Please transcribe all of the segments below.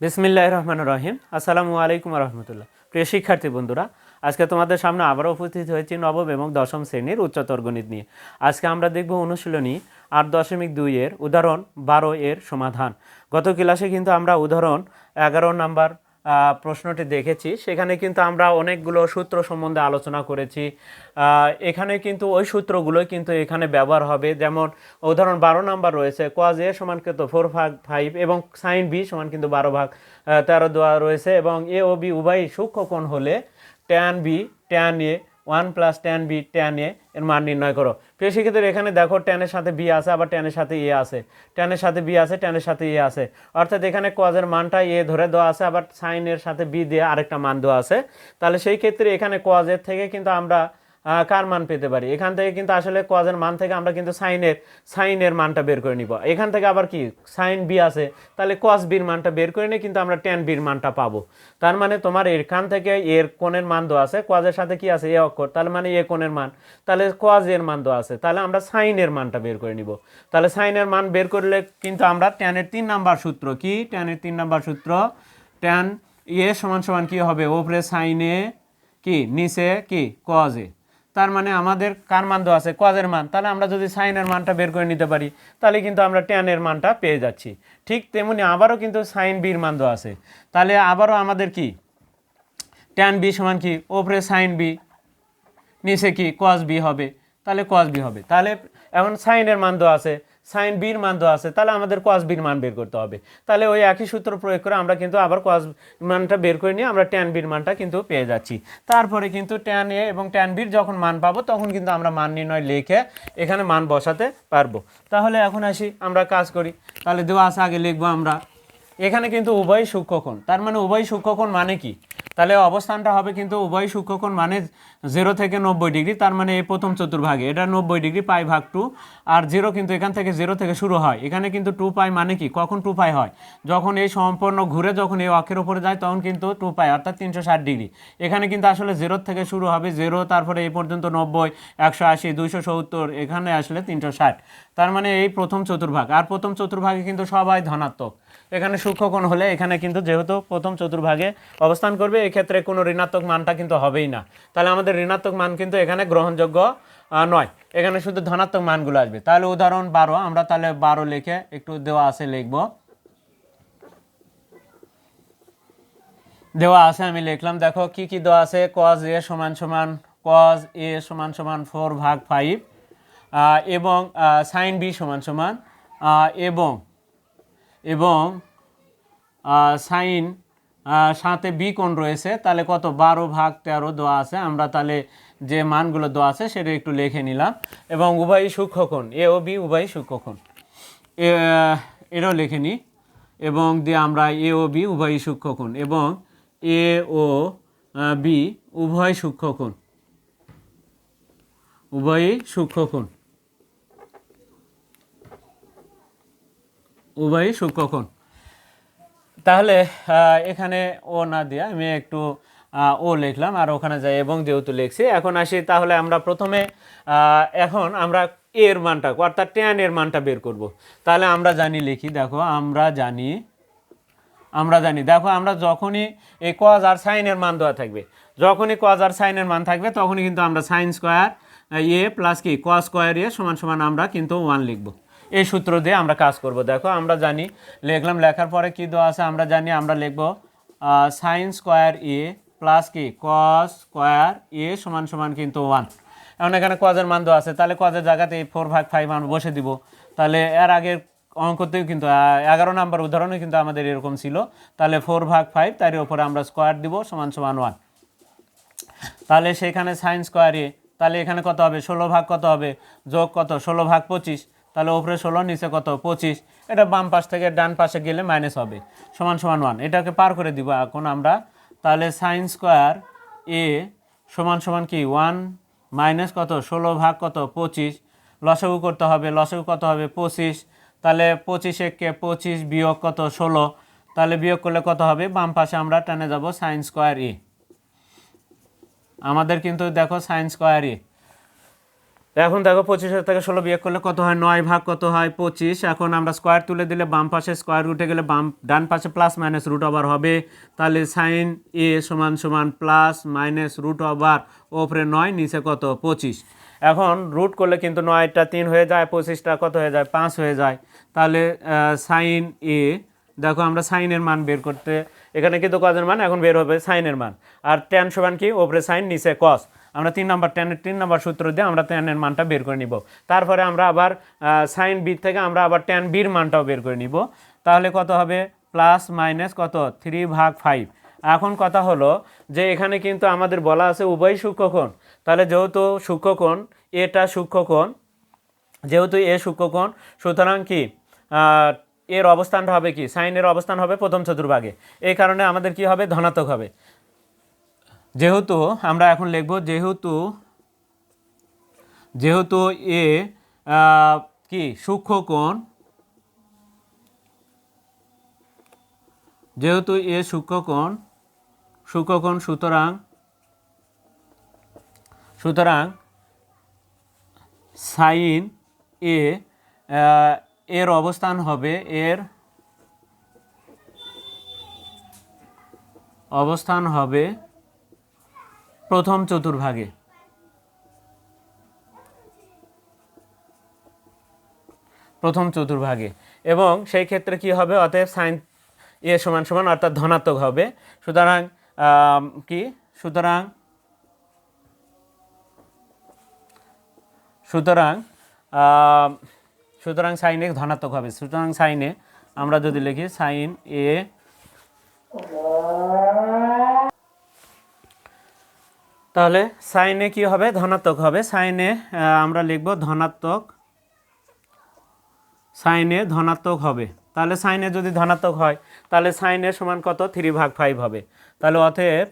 বিসমিল্লাহির রহমানির রহিম। আসসালামু আলাইকুম রহমতুল্লাহ। প্রিয় শিক্ষার্থী বন্ধুরা, আজকে তোমাদের সামনে আবারও উপস্থিত হয়েছি নবম এবং দশম শ্রেণীর উচ্চতর গণিত নিয়ে। আজকে আমরা দেখব অনুশীলনী 8.2 এর উদাহরণ 12 এর সমাধান। গত ক্লাসে কিন্তু আমরা উদাহরণ 11 নাম্বার প্রশ্নটি দেখেছি। সেখানে কিন্তু আমরা অনেকগুলো সূত্র সম্বন্ধে আলোচনা করেছি। এখানে কিন্তু ওই সূত্রগুলো কিন্তু এখানে ব্যবহার হবে। যেমন উদাহরণ 12 নাম্বার রয়েছে cos a সমান কিন্তু 4/5 এবং sin b সমান কিন্তু 12/13 দেওয়া রয়েছে, এবং এ ও বি উভয় সূক্ষ্মকোণ হলে tan b tan a 1 + tan b tan a এর মান নির্ণয় করো। প্রিয় শিক্ষার্থীরা, এখানে দেখো tan এর সাথে b আছে, আবার tan এর সাথে a আছে, tan এর সাথে b আছে, tan এর সাথে a আছে। অর্থাৎ এখানে cos এর মানটা a ধরে দেওয়া আছে, আবার sin এর সাথে b দিয়ে আরেকটা মান দেওয়া আছে। তাহলে সেই ক্ষেত্রে এখানে cos এর থেকে কিন্তু আমরা কার মান পেতে পারি? এখান থেকে কিন্তু আসলে cos এর মান থেকে আমরা কিন্তু sin এর মানটা বের করে নিব। এখান থেকে আবার কি sin b আছে, তাহলে cos b এর মানটা বের করে নিয়ে কিন্তু আমরা tan b এর মানটা পাবো। তার মানে তোমার এখান থেকে এর কোণের মান দেওয়া আছে, cos এর সাথে কি আছে a অক্ষর, তাহলে মানে a কোণের মান, তাহলে cos এর মান দেওয়া আছে, তাহলে আমরা sin এর মানটা বের করে নিব। তাহলে sin এর মান বের করলে কিন্তু আমরা tan এর 3 নাম্বার সূত্র কি, tan এর 3 নাম্বার সূত্র tan a সমান কি হবে, উপরে sin a কি নিচে কি cos a। তার মানে আমাদের কার মান দেওয়া আছে, cos এর মান, তাহলে আমরা যদি sin এর মানটা বের করে নিতে পারি তাহলে কিন্তু আমরা tan এর মানটা পেয়ে যাচ্ছি। ঠিক তেমনি আবারও কিন্তু sin b এর মান দেওয়া আছে, তাহলে আবারও আমাদের কি tan b সমান কি উপরে sin b নিচে কি cos b হবে, তাহলে cos b হবে। তাহলে এখন sin এর মান দেওয়া আছে, sin b এর মান দেওয়া আছে, তাহলে আমাদের cos b এর মান বের করতে হবে। তাহলে ওই একই সূত্র প্রয়োগ করে আমরা কিন্তু আবার cos মানটা বের করে নিয়ে আমরা tan b এর মানটা কিন্তু পেয়ে যাচ্ছি। তারপরে কিন্তু tan a এবং tan b এর যখন মান পাবো তখন কিন্তু আমরা মান নির্ণয় লিখে এখানে মান বসাতে পারবো। তাহলে এখন আসি আমরা কাজ করি। তাহলে দেওয়া আছে, আগে লিখবো আমরা এখানে কিন্তু উভয় সূক্ষ্মকোণ। তার মানে উভয় সূক্ষ্মকোণ মানে কি, তাহলে অবস্থানটা হবে কিন্তু উভয় সূক্ষ্মকোণ মানে 0 থেকে 90 ডিগ্রি। তার মানে এই প্রথম চতুর্ভাগে এটা 90 ডিগ্রি, π/2। আর 0 কিন্তু এখান থেকে 0 থেকে শুরু হয়, এখানে কিন্তু 2π মানে কি, কখন 2π হয়, যখন এই সম্পূর্ণ ঘুরে যখন এই অক্ষের উপরে যায় তখন কিন্তু 2π অর্থাৎ 360 ডিগ্রি। এখানে কিন্তু আসলে 0 থেকে শুরু হবে 0, তারপরে এই পর্যন্ত 90, 180, 270, এখানে আসলে 360। তার মানে এই প্রথম চতুর্ভাগ। আর প্রথম চতুর্ভাগে কিন্তু সবাই ধনাত্মক। এখানে সূক্ষ্মকোণ হলে এখানে কিন্তু যেহেতু প্রথম চতুর্ভাগে অবস্থান করবে, এক্ষেত্রে কোনো ঋণাত্মক মানটা কিন্তু হবেই না। তাহলে আমাদের ঋণাত্মক মান কিন্তু এখানে গ্রহণযোগ্য নয়, এখানে শুধু ধনাত্মক মানগুলো আসবে। তাহলে উদাহরণ 12 আমরা তাহলে 12 লিখে একটু দেওয়া আছে লিখব, দেওয়া আছে আমি লিখলাম। দেখো কি কি দেওয়া আছে, cos a সমান 4/5 এবং sin b সমান এবং সাইন সাথে বি কোণ রয়েছে, তাহলে কত 12/13 দেওয়া আছে। আমরা তাহলে যে মানগুলো দেওয়া আছে সেটা একটু লিখে নিলাম। এবং উভয় সূক্ষ্মকোণ এ ও বি উভয় সূক্ষ্মকোণ, এটাও লিখে নিই। এবং দিয়ে আমরা এ ও বি উভয় সূক্ষ্মকোণ এবং এ ও বি উভয় সূক্ষ্মকোণ উভয় সূক্ষ্মকোণ। তাহলে এখানে ও না দিয়ে আমি একটু ও লিখলাম, আর ওখানে যাই এবং যেহেতু লিখছি। এখন আসি, তাহলে আমরা প্রথমে এখন আমরা এর মানটা অর্থাৎ tan এর মানটা বের করব। তাহলে আমরা জানি, লিখি, দেখো আমরা জানি দেখো আমরা যখনই এই cos আর sin এর মান দেওয়া থাকবে, যখনই cos আর sin এর মান থাকবে তখনই কিন্তু আমরা sin স্কোয়ার a প্লাস কি cos স্কোয়ার a সমান আমরা কিন্তু 1 লিখব। এই সূত্র দিয়ে আমরা কাজ করব। দেখো আমরা জানি, লিখলাম, লেখার পরে কি দেওয়া আছে আমরা জানি, আমরা লিখব sin স্কোয়ার a প্লাস কি cos স্কোয়ার a সমান কিন্তু 1। এখন এখানে cos এর মান দেওয়া আছে, তাহলে cos এর জায়গাতে 4/5 আমরা বসে দিব। তাহলে এর আগের অঙ্কতেও কিন্তু 11 নাম্বার উদাহরণে কিন্তু আমাদের এরকম ছিল। তাহলে 4/5 তার উপরে আমরা স্কোয়ার দিব সমান 1। তাহলে সেখানে sin স্কোয়ার a, তাহলে এখানে কত হবে 16 কত হবে যোগ কত 16/25, তাহলে উপরে 16 নিচে কত 25। এটা বাম পাশ থেকে ডান পাশে গেলে মাইনাস হবে সমান 1। এটাকে পার করে দিব এখন আমরা। তাহলে sin স্কোয়ার a সমান কি 1 মাইনাস কত 16 কত 25, লসাগু করতে হবে, লসাগু কত হবে 25। তাহলে 25 কে 25 বিয়োগ কত 16, তাহলে বিয়োগ করলে কত হবে, বাম পাশে আমরা টেনে যাব sin স্কোয়ার a। আমাদের কিন্তু দেখো sin স্কোয়ার a এখন দেখো 25 থেকে 16 বিয়োগ করলে কত হয়, 9 ভাগ কত হয় 25। এখন আমরা স্কোয়ার তুলে দিলে বাম পাশে স্কোয়ার রুটে গেলে ডান পাশে প্লাস মাইনাস রুট ওভার হবে। তাহলে সাইন এ সমান সমান প্লাস মাইনাস রুট ওভার ওপরে 9 নিচে কত 25। এখন রুট করলে কিন্তু 9টা 3 হয়ে যায়, 25টা কত হয়ে যায় 5 হয়ে যায়। তাহলে সাইন এ দেখো আমরা সাইনের মান বের করতে, এখানে কিন্তু কজের মান এখন বের হবে সাইনের মান। আর ট্যান সমান কি, ওপরে সাইন নিচে কস। আমরা 3 নম্বর সূত্র দিয়ে আমরা ট্যানের মানটা বের করে নিব। তারপরে আমরা আবার সাইন বি থেকে আমরা আবার ট্যান বির মানটাও বের করে নিব। তাহলে কত হবে প্লাস মাইনাস কত 3/5। এখন কথা হলো যে এখানে কিন্তু আমাদের বলা আছে উভয় সূক্ষ্মকোণ। তাহলে যেহেতু সূক্ষ্মকোণ, এটা সূক্ষ্মকোণ, যেহেতু এ সূক্ষ্মকোণ, সুতরাং কি এর অবস্থানটা হবে কি, সাইনের অবস্থান হবে প্রথম চতুর্ভাগে। এই কারণে আমাদের কি হবে, ধনাত্মক হবে। যেহেতু আমরা এখন লিখব যেহেতু এ কি সূক্ষ্মকোণ, যেহেতু এ সূক্ষ্মকোণ সুতরাং সাইন এ এর অবস্থান হবে প্রথম চতুর্ভাগে। এবং সেই ক্ষেত্রে কি হবে, অতএব সাইন এ সমান সমান অর্থাৎ ধনাত্মক হবে। সুতরাং কি সুতরাং সাইন এ ধনাত্মক হবে। সুতরাং সাইনে আমরা যদি লিখি সাইন এ, তাহলে সাইনে কি হবে, ধনাত্মক হবে। সাইনে আমরা লিখব ধনাত্মক হবে। তাহলে সাইনে যদি ধনাত্মক হয় তাহলে সাইনের সমান কত 3/5 হবে। তাহলে অতএব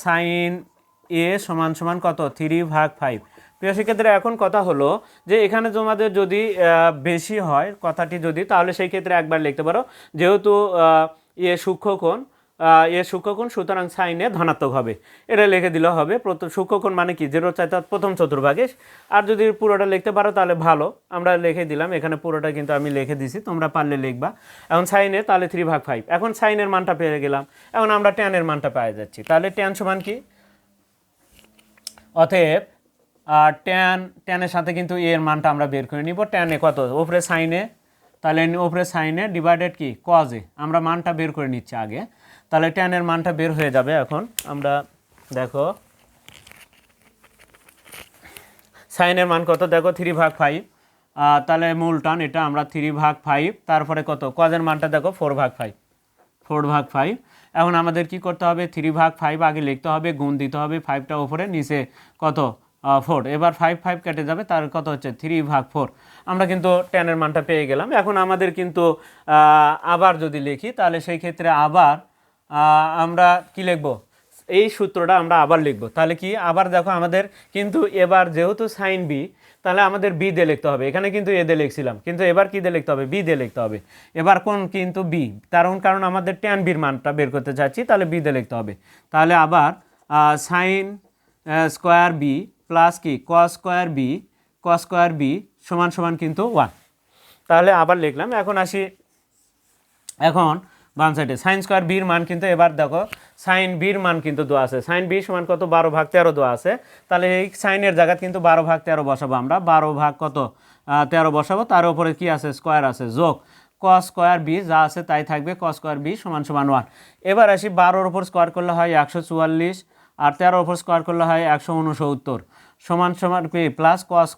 সাইন এ সমান সমান কত 3/5। প্রিয় শিক্ষার্থীরা, এখন কথা হলো যে এখানে তোমাদের যদি বেশি হয় কথাটি যদি, তাহলে সেই ক্ষেত্রে একবার লিখতে পারো যেহেতু এ সূক্ষ্মকোণ সুতরাং সাইনে ধনাত্মক হবে, এটা লিখে দিলে হবে। সূক্ষ্মকোণ মানে কি, 0 চাইতে প্রথম চতুর্ভাগে। আর যদি পুরোটা লিখতে পারো তাহলে ভালো, আমরা লিখে দিলাম, এখানে পুরোটা কিন্তু আমি লিখে দিছি, তোমরা পারলে লিখবা। এখন সাইনে তাহলে 3/5। এখন সাইনের মানটা পেয়ে গেলাম, এখন আমরা ট্যানের মানটা পেয়ে যাচ্ছি। তাহলে ট্যান সমান কি, অতএব ট্যানের সাথে কিন্তু এর মানটা আমরা বের করে নিব। ট্যানে কত, ওপরে সাইনে, তাহলে ওপরে সাইনে ডিভাইডেড কি কজে, আমরা মানটা বের করে নিচ্ছি আগে। তাহলে ট্যানের মানটা বের হয়ে যাবে। এখন আমরা দেখো সাইনের মান কত, দেখো 3/5। তাহলে মূল টান এটা আমরা 3/5, তারপরে কত কজের মানটা দেখো 4/5। এখন আমাদের কি করতে হবে, 3/5 আগে লিখতে হবে, গুণ দিতে হবে 5টা উপরে, নিচে কত 4। এবার 5 কেটে যাবে, তার কত হচ্ছে 3/4। আমরা কিন্তু ট্যানের মানটা পেয়ে গেলাম। এখন আমাদের কিন্তু আবার যদি লিখি তাহলে সেই ক্ষেত্রে আবার আমরা কি লিখব, এই সূত্রটা আমরা আবার লিখব। তাহলে কি, আবার দেখো আমাদের কিন্তু এবার যেহেতু সাইন বি, তাহলে আমাদের বি দিয়ে লিখতে হবে। এখানে কিন্তু এ দিয়ে লিখছিলাম, কিন্তু এবার কি দিয়ে লিখতে হবে, বি দিয়ে লিখতে হবে। এবার কোন কিন্তু বি, কারণ আমাদের ট্যান বির মানটা বের করতে চাচ্ছি, তাহলে বি দিয়ে লিখতে হবে। তাহলে আবার সাইন স্কোয়ার বি প্লাস কি কস স্কোয়ার বি সমান সমান কিন্তু 1। তাহলে আবার লিখলাম। এখন আসি, এখন বাম সাইডে সাইন স্কোয়ার বির মান কিন্তু এবার দেখো সাইন বির মান কিন্তু দেওয়া আছে, সাইন বি সমান কত 12/13 দেওয়া আছে। তাহলে এই সাইনের জায়গায় কিন্তু 12/13 বসাবো আমরা, 12/13 বসাবো। তার উপরে কি আছে, স্কোয়ার আছে, যোগ কস স্কোয়ার বি যা আছে তাই থাকবে, কস স্কোয়ার বি সমান সমান 1। এবার আসি 12-র উপর স্কোয়ার করলে হয় 144, আর 13-র উপর স্কোয়ার করলে হয় 169, সমান সমান কি প্লাস কস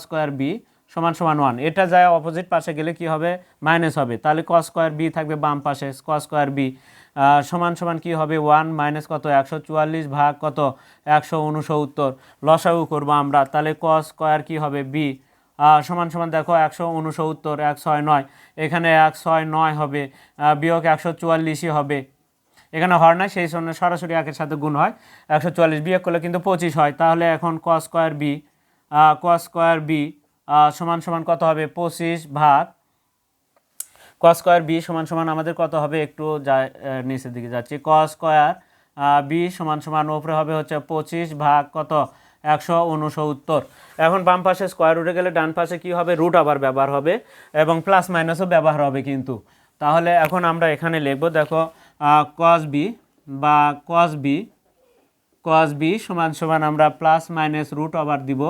স্কোয়ার বি সমান সমান 1। এটা যায় অপোজিট পাশে গেলে কি হবে, মাইনাস হবে। তাহলে কস স্কোয়ার বি থাকবে বাম পাশে, কস স্কোয়ার বি সমান সমান কি হবে 1 মাইনাস কত 144 ভাগ কত 169, লসাগু করবো আমরা। তাহলে কস স্কোয়ার কি হবে বি সমান সমান দেখো 169, 169, এখানে 169 হবে, বিয়োগ 144ই হবে। এখানে হর নাই, সেই জন্য সরাসরি একের সাথে গুণ হয়, 144 বিয়োগ করলে কিন্তু 25 হয়। তাহলে এখন কস স্কোয়ার বি সমান সমান কত হবে 25 ভাগ কস স্কোয়ার বি সমান সমান আমাদের কত হবে, একটু নিচের দিকে যাচ্ছি, কস স্কোয়ার বি সমান সমান উপরে হবে হচ্ছে 25 ভাগ কত 169। এখন বাম পাশে স্কোয়ার রুটে গেলে ডান পাশে কি হবে, রুট আবার ব্যবহার হবে এবং প্লাস মাইনাসও ব্যবহার হবে কিন্তু। তাহলে এখন আমরা এখানে লিখব, দেখো কস বি বা কস বি সমান সমান আমরা প্লাস মাইনাস রুট আবার দিব,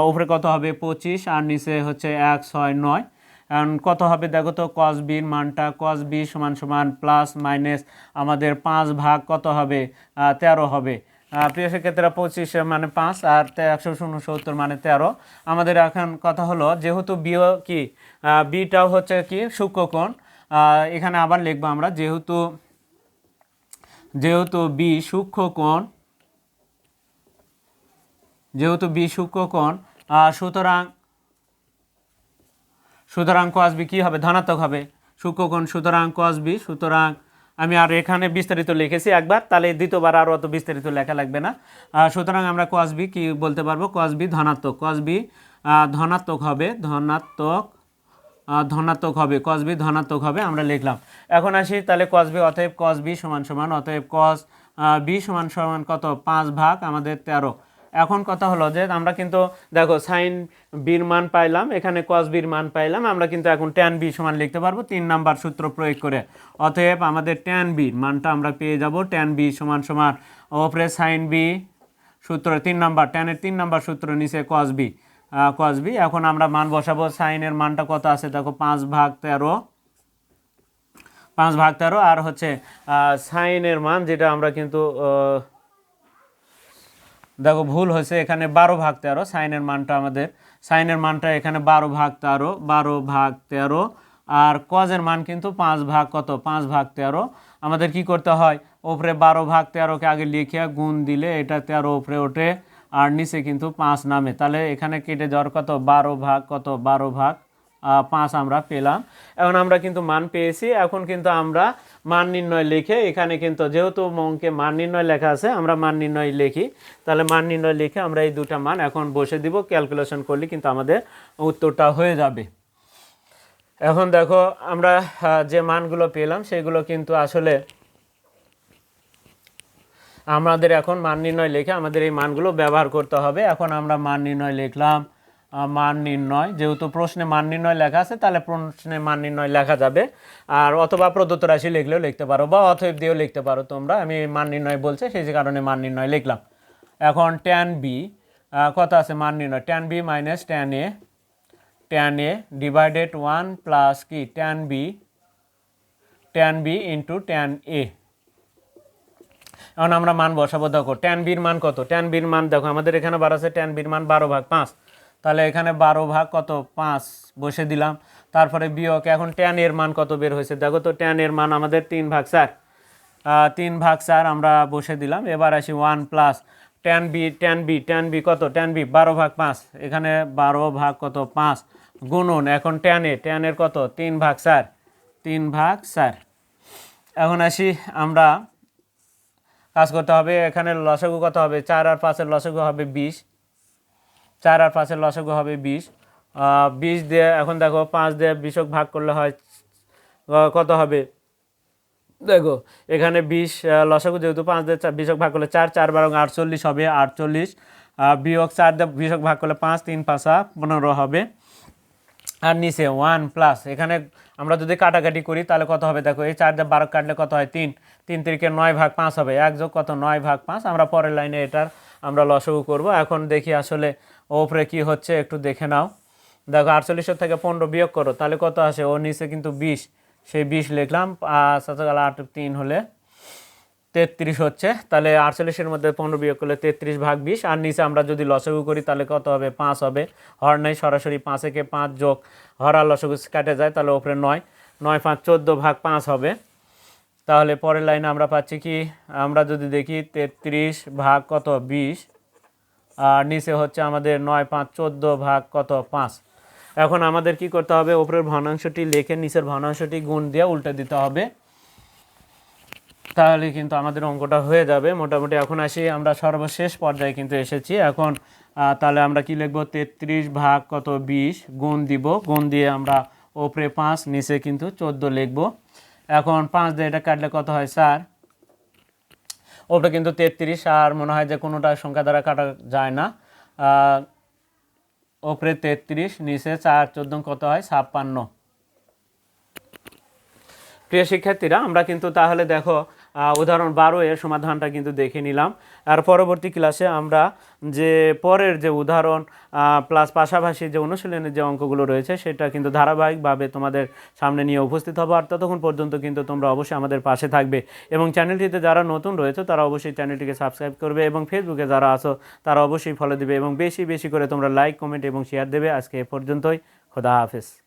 উপরে কত হবে 25 আর নিচে হচ্ছে 169। এখন কত হবে দেখো তো, কস বির মানটা, কস বি সমান সমান প্লাস মাইনাস আমাদের 5 ভাগ কত হবে 13 হবে। প্রিয় শিক্ষার্থীরা 25 মানে 5 আর 169 মানে 13। আমাদের এখন কথা হলো, যেহেতু বিও কি বিটাও হচ্ছে কি সূক্ষ্মকোণ, এখানে আবার লিখবো আমরা, যেহেতু বি সূক্ষ্মকোণ, সুতরাং কস বি কী হবে, ধনাত্মক হবে, সূক্ষ্মকোণ, সুতরাং কস বি, সুতরাং আমি আর এখানে বিস্তারিত লিখেছি একবার, তাহলে দ্বিতীয়বার আর অত বিস্তারিত লেখা লাগবে না। সুতরাং আমরা কস বি কী বলতে পারবো, কস বি ধনাত্মক, কস বি ধনাত্মক হবে, কস বি ধনাত্মক হবে, আমরা লিখলাম। এখন আসি তাহলে কস বি, অতএব কস বি সমান সমান, অতএব কস বি সমান সমান কত, 5 ভাগ আমাদের 13। এখন কথা হলো যে আমরা কিন্তু দেখো সাইন বির মান পাইলাম, এখানে কস বির মান পাইলাম, আমরা কিন্তু এখন ট্যান বি সমান লিখতে পারবো 3 নাম্বার সূত্র প্রয়োগ করে। অতএব আমাদের ট্যান বির মানটা আমরা পেয়ে যাব, ট্যান বি সমান সমান ওপরে সাইন বি সূত্র 3 নাম্বার, ট্যানের 3 নাম্বার সূত্র নিচে কস বি। এখন আমরা মান বসাবো, সাইনের মানটা কত আছে দেখো 5 ভাগ 13, আর হচ্ছে সাইনের মান যেটা আমরা কিন্তু দেখো ভুল হয়েছে, এখানে 12 ভাগ 13, সাইনের মানটা এখানে 12 ভাগ 13, আর কজের মান কিন্তু 5 ভাগ কত, 5 ভাগ 13। আমাদের কি করতে হয়, ওপরে 12 ভাগ 13কে আগে লিখে গুণ দিলে এটা 13 উপরে ওঠে আর নিচে কিন্তু 5 নামে, তাহলে এখানে কেটে যাওয়ার কত, 12 ভাগ 5 আমরা পেলাম। এখন আমরা কিন্তু মান পেয়েছি, এখন কিন্তু আমরা মান নির্ণয় লিখে, এখানে কিন্তু যেহেতু অঙ্কে মান নির্ণয় লেখা আছে, আমরা মান নির্ণয় লিখি, তাহলে মান নির্ণয় লিখে আমরা এই দুটা মান এখন বসে দিব, ক্যালকুলেশন করলে কিন্তু আমাদের উত্তরটা হয়ে যাবে। এখন দেখো আমরা যে মানগুলো পেলাম সেগুলো কিন্তু আসলে আমাদের এখন মান নির্ণয় লিখে আমাদের এই মানগুলো ব্যবহার করতে হবে। এখন আমরা মান নির্ণয় লিখলাম, মান নির্ণয়, যেহেতু প্রশ্নে মান নির্ণয় লেখা আছে তাহলে প্রশ্নে মান নির্ণয় লেখা যাবে, আর অথবা প্রদত্ত রাশি লিখলেও লিখতে পারো বা অতএব দিয়েও লিখতে পারো তোমরা, আমি মান নির্ণয় বলছে সেই কারণে মান নির্ণয় লিখলাম। এখন ট্যান বি কত আছে, মান নির্ণয় tan B minus tan A divided 1 plus কি tan B into tan A. এখন আমরা মান বসাবো, দেখো ট্যান বির মান কত, ট্যান বির মান দেখো আমাদের এখানে বার আছে, ট্যান বির মান 12 ভাগ 5, তাহলে এখানে 12 ভাগ কত 5 বসে দিলাম, তারপরে বিয়োগ, এখন ট্যান এর মান কত বের হয়েছে দেখো তো, ট্যান এর মান আমাদের 3 ভাগ 4 আমরা বসে দিলাম। এবার আসি 1 প্লাস ট্যান বি কত, ট্যান বি 12 ভাগ 5, এখানে 12 ভাগ কত 5 গুণন, এখন ট্যান এর কত 3 ভাগ 4। এখন আসি আমরা কাজ করতে হবে, এখানে লসাগু কত হবে, 4 আর 5-এর লসাগু হবে 20, 4 আর 5-এর লসাগু হবে 20, 20 দিয়ে এখন দেখো 5 দিয়ে 20 ভাগ করলে হয় কত হবে, দেখো এখানে 20 লসাগু, যেহেতু 5 দিয়ে 20 ভাগ করলে 4, 4 বারং 48 হবে, 48 বিয়োগ 4 দিয়ে 20 ভাগ করলে 5, 3 5 15 হবে, আর নিচে 1 প্লাস, এখানে আমরা যদি কাটাকাটি করি তাহলে কত হবে দেখো, এই 4 দিয়ে 12 কাটলে কত হয় 3, 3 তিরিকে 9 ভাগ 5 হবে, 1 যোগ কত 9 ভাগ 5, আমরা পরের লাইনে এটার আমরা লসাগু করব। এখন দেখি আসলে ওপরে কি হচ্ছে একটু দেখে নাও, দেখো 48 থেকে 15 বিয়োগ করো তাহলে কত আসে, ও নিচে কিন্তু 20, সেই 20 লিখলাম, 7 3 হলে 33 হচ্ছে, তাহলে 48-এর মধ্যে 15 বিয়োগ করলে 33 ভাগ 20, আর নিচে আমরা যদি লসাগু করি তাহলে কত হবে 5 হবে, হর নেই সরাসরি 5-এ 5 যোগ হর আর লসাগু কাটে যায়, তাহলে ওপরে 9, 9 5 14 ভাগ 5 হবে। তাহলে পরের লাইনে আমরা পাচ্ছি কি, আমরা যদি দেখি 33 ভাগ কত 20, আর নিচে হচ্ছে আমাদের 9 5 14 ভাগ কত 5। এখন আমাদের কি করতে হবে, ওপরের ভগ্নাংশটি লিখে নিচের ভগ্নাংশটি গুণ দিয়ে উল্টে দিতে হবে, তাহলে কিন্তু আমাদের অঙ্কটা হয়ে যাবে মোটামুটি। এখন আসি আমরা সর্বশেষ পর্যায়ে কিন্তু এসেছি, এখন তাহলে আমরা কি লিখবো, 33 ভাগ কত 20 গুণ দিব, গুণ দিয়ে আমরা ওপরে 5 নিচে কিন্তু 14 লিখবো। এখন 5 দিয়ে এটা কাটলে কত হয় 4, ওটা কিন্তু 33, আর মনে হয় যে কোনোটা সংখ্যা দ্বারা কাটা যায় না। ওপরে 33, নিচে 4 14 কত হয় 56। প্রিয় শিক্ষার্থীরা, আমরা কিন্তু তাহলে দেখো উদাহরণ 12 এর সমাধানটা কিন্তু দেখে নিলাম। আর পরবর্তী ক্লাসে আমরা যে পরের যে উদাহরণ প্লাস পাশাপাশি যে অনুশীলনের যে অঙ্কগুলো রয়েছে সেটা কিন্তু ধারাবাহিকভাবে তোমাদের সামনে নিয়ে উপস্থিত হবো। আর ততক্ষণ পর্যন্ত কিন্তু তোমরা অবশ্যই আমাদের পাশে থাকবে, এবং চ্যানেলটিতে যারা নতুন রয়েছে তারা অবশ্যই চ্যানেলটিকে সাবস্ক্রাইব করবে, এবং ফেসবুকে যারা আছো তারা অবশ্যই ফলো দিবে, এবং বেশি বেশি করে তোমরা লাইক, কমেন্ট এবং শেয়ার দেবে। আজকে এ পর্যন্তই। খোদা হাফেজ।